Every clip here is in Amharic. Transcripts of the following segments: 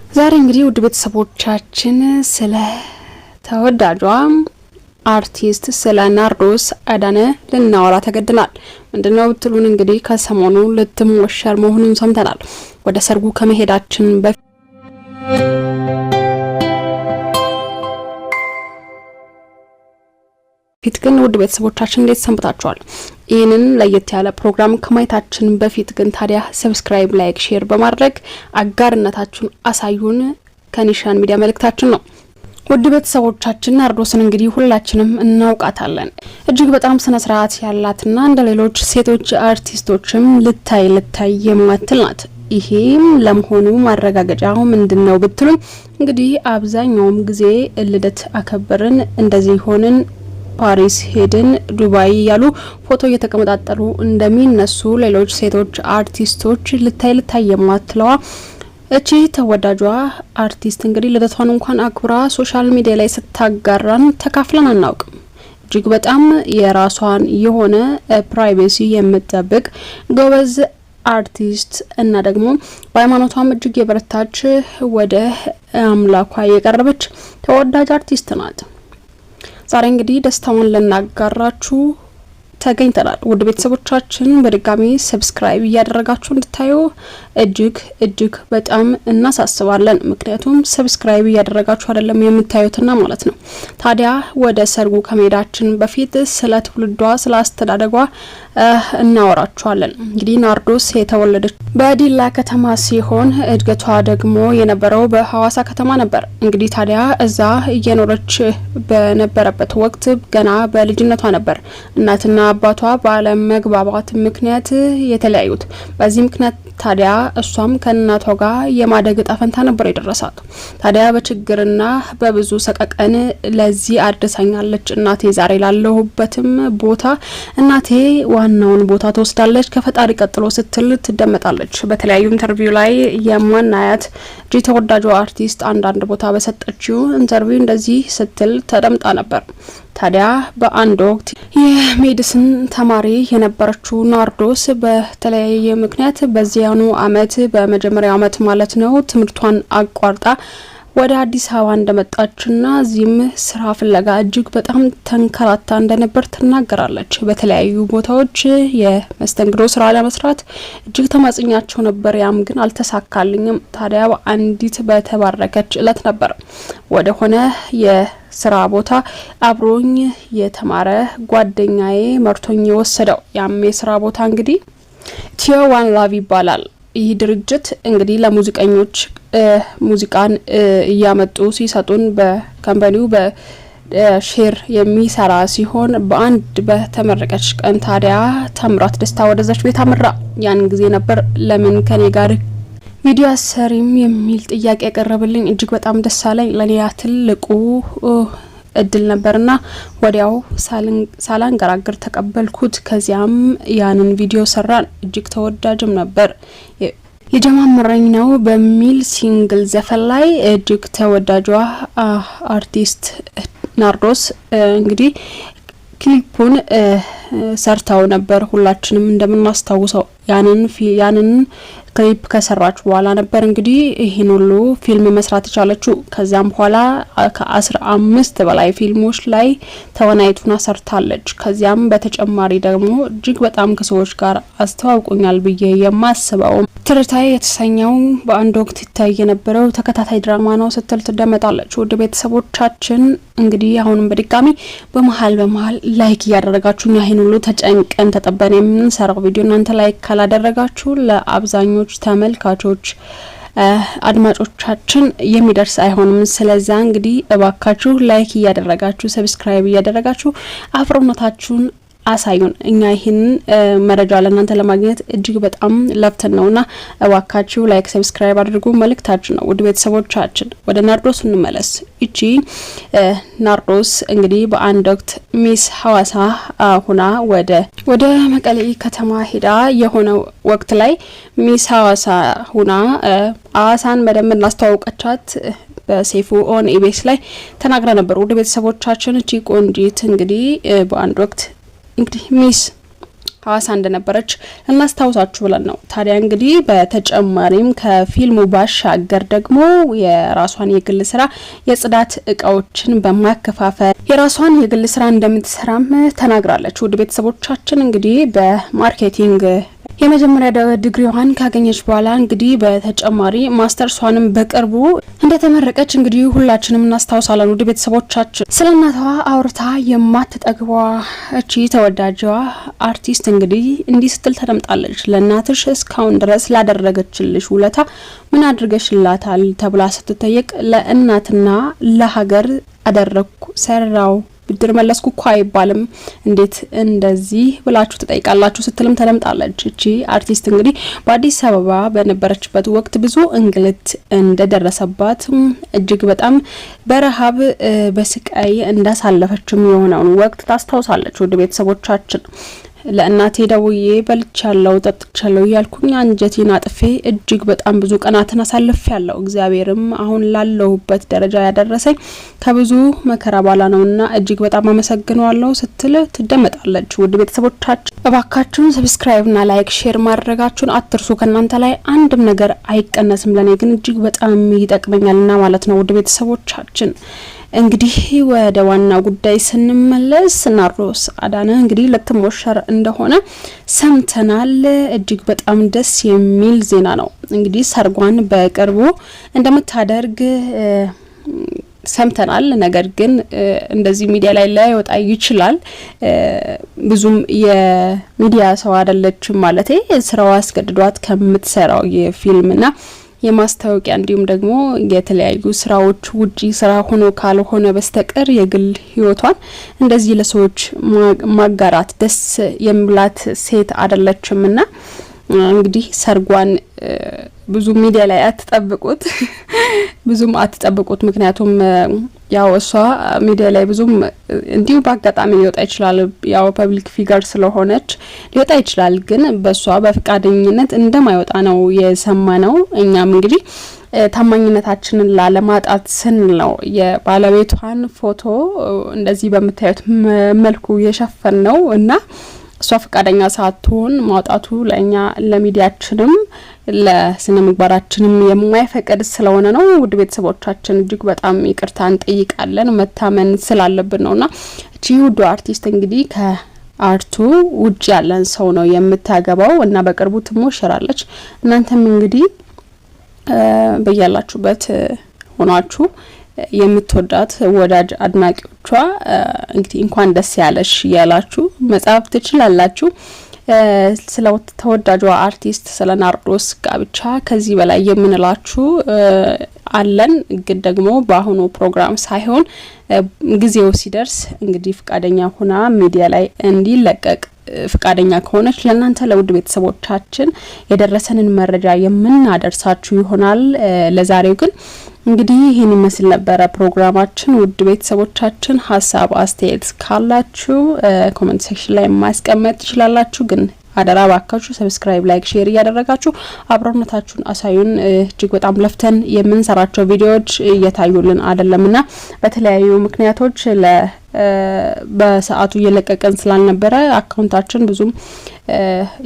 ዛሬ እንግዲህ ውድ ቤተሰቦቻችን ስለ ተወዳጇ አርቲስት ስለ ናርዶስ አዳነ ልናወራ ተገድናል። ምንድነው ብትሉን እንግዲህ ከሰሞኑ ልትሞሸር መሆኑን ሰምተናል። ወደ ሰርጉ ከመሄዳችን በፊት ግን ውድ ቤተሰቦቻችን እንዴት ሰንብታችኋል? ይህንን ለየት ያለ ፕሮግራም ከማየታችን በፊት ግን ታዲያ ሰብስክራይብ፣ ላይክ፣ ሼር በማድረግ አጋርነታችሁን አሳዩን ከኒሻን ሚዲያ መልእክታችን ነው። ውድ ቤተሰቦቻችን ናርዶስን እንግዲህ ሁላችንም እናውቃታለን። እጅግ በጣም ስነ ስርዓት ያላትና እንደ ሌሎች ሴቶች አርቲስቶችም ልታይ የማትል ናት። ይሄም ለመሆኑ ማረጋገጫው ምንድነው ብትሉኝ እንግዲህ አብዛኛውም ጊዜ ልደት አከበርን፣ እንደዚህ ሆንን፣ ፓሪስ ሄድን፣ ዱባይ ያሉ ፎቶ እየተቀመጣጠሩ እንደሚነሱ ሌሎች ሴቶች አርቲስቶች ልታይ የማትለዋ እቺ ተወዳጇ አርቲስት እንግዲህ ልደቷን እንኳን አክብራ ሶሻል ሚዲያ ላይ ስታጋራን ተካፍለን አናውቅም። እጅግ በጣም የራሷን የሆነ ፕራይቬሲ የምትጠብቅ ጎበዝ አርቲስት እና ደግሞ በሃይማኖቷም እጅግ የበረታች ወደ አምላኳ የቀረበች ተወዳጅ አርቲስት ናት። ዛሬ እንግዲህ ደስታውን ልናጋራችሁ ተገኝተናል። ውድ ቤተሰቦቻችን በድጋሚ ሰብስክራይብ እያደረጋችሁ እንድታዩ እጅግ በጣም እናሳስባለን። ምክንያቱም ሰብስክራይብ እያደረጋችሁ አይደለም የምታዩትና ማለት ነው። ታዲያ ወደ ሰርጉ ከመሄዳችን በፊት ስለ ትውልዷ ስለ አስተዳደጓ እናወራችኋለን። እንግዲህ ናርዶስ የተወለደች በዲላ ከተማ ሲሆን እድገቷ ደግሞ የነበረው በሐዋሳ ከተማ ነበር። እንግዲህ ታዲያ እዛ እየኖረች በነበረበት ወቅት ገና በልጅነቷ ነበር እናትና አባቷ ባለመግባባት ምክንያት የተለያዩት። በዚህ ምክንያት ታዲያ እሷም ከእናቷ ጋር የማደግ ዕጣ ፈንታ ነበር የደረሳት። ታዲያ በችግርና በብዙ ሰቀቀን ለዚህ አድርሳኛለች እናቴ ዛሬ ላለሁበትም ቦታ እናቴ ዋናውን ቦታ ትወስዳለች ከፈጣሪ ቀጥሎ ስትል ትደመጣለች። በተለያዩ ኢንተርቪው ላይ የማናያት እጅግ ተወዳጇ አርቲስት አንዳንድ ቦታ በሰጠችው ኢንተርቪው እንደዚህ ስትል ተደምጣ ነበር። ታዲያ በአንድ ወቅት የሜዲሲን ተማሪ የነበረችው ናርዶስ በተለያየ ምክንያት በዚያኑ አመት በመጀመሪያው አመት ማለት ነው ትምህርቷን አቋርጣ ወደ አዲስ አበባ እንደመጣችና እዚህም ስራ ፍለጋ እጅግ በጣም ተንከራታ እንደነበር ትናገራለች። በተለያዩ ቦታዎች የመስተንግዶ ስራ ለመስራት እጅግ ተማጽኛቸው ነበር፣ ያም ግን አልተሳካልኝም። ታዲያ አንዲት በተባረከች እለት ነበር ወደ ሆነ የስራ ቦታ አብሮኝ የተማረ ጓደኛዬ መርቶኝ የወሰደው። ያም የስራ ቦታ እንግዲህ ቲዮ ዋን ላቭ ይባላል። ይህ ድርጅት እንግዲህ ለሙዚቀኞች ሙዚቃን እያመጡ ሲሰጡን በካምፓኒው በሼር የሚሰራ ሲሆን በአንድ በተመረቀች ቀን ታዲያ ታምራት ደስታ ወደዛች ቤት አመራ። ያን ጊዜ ነበር ለምን ከኔ ጋር ቪዲዮ አሰሪም የሚል ጥያቄ ያቀረበልኝ። እጅግ በጣም ደስ አለኝ። ለኔ ትልቁ እድል ነበርና ወዲያው ሳላንገራግር ተቀበልኩት። ከዚያም ያንን ቪዲዮ ሰራን። እጅግ ተወዳጅም ነበር። የጀማምረኝ ነው በሚል ሲንግል ዘፈን ላይ እጅግ ተወዳጇ አርቲስት ናርዶስ እንግዲህ ክሊፑን ሰርታው ነበር። ሁላችንም እንደምናስታውሰው ያንን ክሊፕ ከሰራች በኋላ ነበር እንግዲህ ይሄን ሁሉ ፊልም መስራት የቻለችው። ከዛም በኋላ ከ15 በላይ ፊልሞች ላይ ተወናይቱና ሰርታለች። ከዚያም በተጨማሪ ደግሞ እጅግ በጣም ከሰዎች ጋር አስተዋውቆኛል ብዬ የማስበው ትርታይ የተሰኘው በአንድ ወቅት ይታይ የነበረው ተከታታይ ድራማ ነው ስትል ትደመጣለች። ውድ ቤተሰቦቻችን እንግዲህ አሁንም በድጋሚ በመሀል ላይክ እያደረጋችሁ ይሄን ሁሉ ተጨንቀን ተጠበን የምንሰራው ቪዲዮ እናንተ ላይክ ካላደረጋችሁ ለአብዛኞች ተመልካቾች አድማጮቻችን የሚደርስ አይሆንም። ስለዛ እንግዲህ እባካችሁ ላይክ እያደረጋችሁ ሰብስክራይብ እያደረጋችሁ አፍሮነታችሁን አሳዩን። እኛ ይሄን መረጃ ለእናንተ ለማግኘት እጅግ በጣም ለፍተን ነውና እባካችሁ ላይክ ሰብስክራይብ አድርጉ መልእክታችን ነው። ውድ ቤተሰቦቻችን ወደ ናርዶስ እንመለስ። እቺ ናርዶስ እንግዲህ በአንድ ወቅት ሚስ ሐዋሳ ሁና ወደ መቀሌ ከተማ ሄዳ የሆነ ወቅት ላይ ሚስ ሐዋሳ ሁና ሐዋሳን በደንብ እናስተዋውቀቻት በሴፉ ኦን ኢቢኤስ ላይ ተናግራ ነበር። ውድ ቤተሰቦቻችን እቺ ቆንጂት እንግዲህ በአንድ ወቅት እንግዲህ ሚስ ሐዋሳ እንደነበረች እናስታውሳችሁ ብለን ነው። ታዲያ እንግዲህ በተጨማሪም ከፊልሙ ባሻገር ደግሞ የራሷን የግል ስራ የጽዳት እቃዎችን በማከፋፈል የራሷን የግል ስራ እንደምትሰራም ተናግራለች። ውድ ቤተሰቦቻችን እንግዲህ በማርኬቲንግ የመጀመሪያ ዲግሪዋን ካገኘች በኋላ እንግዲህ በተጨማሪ ማስተርሷንም በቅርቡ እንደተመረቀች እንግዲህ ሁላችንም እናስታውሳለን። ውድ ቤተሰቦቻችን ስለ እናቷ አውርታ የማትጠግቧ እቺ ተወዳጅዋ አርቲስት እንግዲህ እንዲህ ስትል ተደምጣለች። ለእናትሽ እስካሁን ድረስ ላደረገችልሽ ውለታ ምን አድርገሽላታል ተብላ ስትጠየቅ ለእናትና ለሀገር አደረኩ ሰራው ብድር መለስኩ እኮ አይባልም እንዴት እንደዚህ ብላችሁ ተጠይቃላችሁ ስትልም ተደምጣለች። እቺ አርቲስት እንግዲህ በአዲስ አበባ በነበረችበት ወቅት ብዙ እንግልት እንደደረሰባት እጅግ በጣም በረሃብ በስቃይ እንዳሳለፈችም የሆነውን ወቅት ታስታውሳለች። ወደ ቤተሰቦቻችን ለእናቴ ደውዬ በልቻለሁ ጠጥቻለሁ ያልኩኝ አንጀቴን አጥፌ እጅግ በጣም ብዙ ቀናትን አሳልፌያለሁ። እግዚአብሔርም አሁን ላለሁበት ደረጃ ያደረሰኝ ከብዙ መከራ ባላ ነውና እጅግ በጣም አመሰግናለሁ ስትል ትደመጣለች። ውድ ቤተሰቦቻችን እባካችሁን ሰብስክራይብና ላይክ ሼር ማድረጋችሁን አትርሱ። ከናንተ ላይ አንድም ነገር አይቀነስም፣ ለኔ ግን እጅግ በጣም ይጠቅመኛልና ማለት ነው። ውድ ቤተሰቦቻችን እንግዲህ ወደ ዋና ጉዳይ ስንመለስ ናርዶስ አዳነ እንግዲህ ልትሞሸር እንደሆነ ሰምተናል። እጅግ በጣም ደስ የሚል ዜና ነው። እንግዲህ ሰርጓን በቅርቡ እንደምታደርግ ሰምተናል። ነገር ግን እንደዚህ ሚዲያ ላይ ላይወጣ ይችላል። ብዙም የሚዲያ ሰው አይደለችም ማለት ስራዋ አስገድዷት ከምትሰራው የፊልምና የማስታወቂያ እንዲሁም ደግሞ የተለያዩ ስራዎች ውጪ ስራ ሆኖ ካልሆነ በስተቀር የግል ህይወቷን እንደዚህ ለሰዎች ማጋራት ደስ የሚላት ሴት አይደለችምና እንግዲህ ሰርጓን ብዙ ሚዲያ ላይ አትጠብቁት፣ ብዙም አትጠብቁት። ምክንያቱም ያው እሷ ሚዲያ ላይ ብዙም እንዲሁ በአጋጣሚ ሊወጣ ይችላል። ያው ፐብሊክ ፊገር ስለሆነች ሊወጣ ይችላል። ግን በሷ በፍቃደኝነት እንደማይወጣ ነው የሰማነው። እኛም እንግዲህ ታማኝነታችንን ላለማጣት ስንል ነው የባለቤቷን ፎቶ እንደዚህ በመታየት መልኩ የሸፈን ነው እና እሷ ፍቃደኛ ሳትሆን ማውጣቱ ለኛ ለሚዲያችንም ለስነ ምግባራችንም የማይፈቀድ ስለሆነ ነው። ውድ ቤተሰቦቻችን እጅግ በጣም ይቅርታ እንጠይቃለን። መታመን ስላለብን ነውና እቺ ውድ አርቲስት እንግዲህ ከአርቱ ውጭ ያለን ሰው ነው የምታገባው እና በቅርቡ ትሞሸራለች። እናንተም እንግዲህ በያላችሁበት ሆናችሁ የምትወዳት ወዳጅ አድናቂዎቿ እንግዲህ እንኳን ደስ ያለሽ ያላችሁ መጻፍ ትችላላችሁ። ስለ ተወዳጇ አርቲስት ስለ ናርዶስ ጋብቻ ከዚህ በላይ የምንላችሁ አለን። ግን ደግሞ በአሁኑ ፕሮግራም ሳይሆን ጊዜው ሲደርስ እንግዲህ ፍቃደኛ ሆና ሚዲያ ላይ እንዲለቀቅ ፍቃደኛ ከሆነች ለእናንተ ለውድ ቤተሰቦቻችን የደረሰንን መረጃ የምናደርሳችሁ ይሆናል። ለዛሬው ግን እንግዲህ ይሄን ይመስል ነበረ ፕሮግራማችን። ውድ ቤተሰቦቻችን ሀሳብ አስተያየት ካላችሁ ኮሜንት ሴክሽን ላይ ማስቀመጥ ትችላላችሁ። ግን አደራ ባካችሁ ሰብስክራይብ፣ ላይክ፣ ሼር እያደረጋችሁ አብሮነታችሁን አሳዩን። እጅግ በጣም ለፍተን የምንሰራቸው ቪዲዮዎች እየታዩልን አይደለምና በተለያዩ ምክንያቶች በሰዓቱ እየለቀቀን ስላልነበረ አካውንታችን ብዙም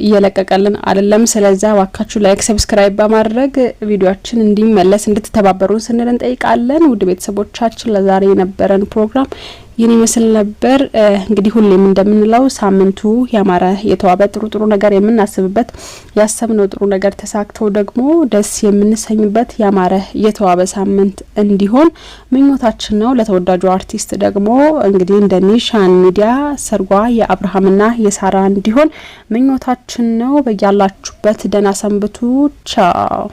እየለቀቀልን አይደለም። ስለዚህ ባካችሁ ላይክ፣ ሰብስክራይብ በማድረግ ቪዲዮአችን እንዲመለስ እንድትተባበሩን ስንል እንጠይቃለን። ውድ ቤተሰቦቻችን ለዛሬ የነበረን ፕሮግራም ይህን ይመስል ነበር። እንግዲህ ሁሌም እንደምንለው ሳምንቱ ያማረ የተዋበ ጥሩ ነገር የምናስብበት ያሰብነው ጥሩ ነገር ተሳክቶ ደግሞ ደስ የምንሰኝበት ያማረ የተዋበ ሳምንት እንዲሆን ምኞታችን ነው። ለተወዳጁ አርቲስት ደግሞ እንግዲህ እንደ ኒሻን ሚዲያ ሰርጓ የአብርሃምና የሳራ እንዲሆን ምኞታችን ነው። በያላችሁበት ደህና ሰንብቱ። ቻው።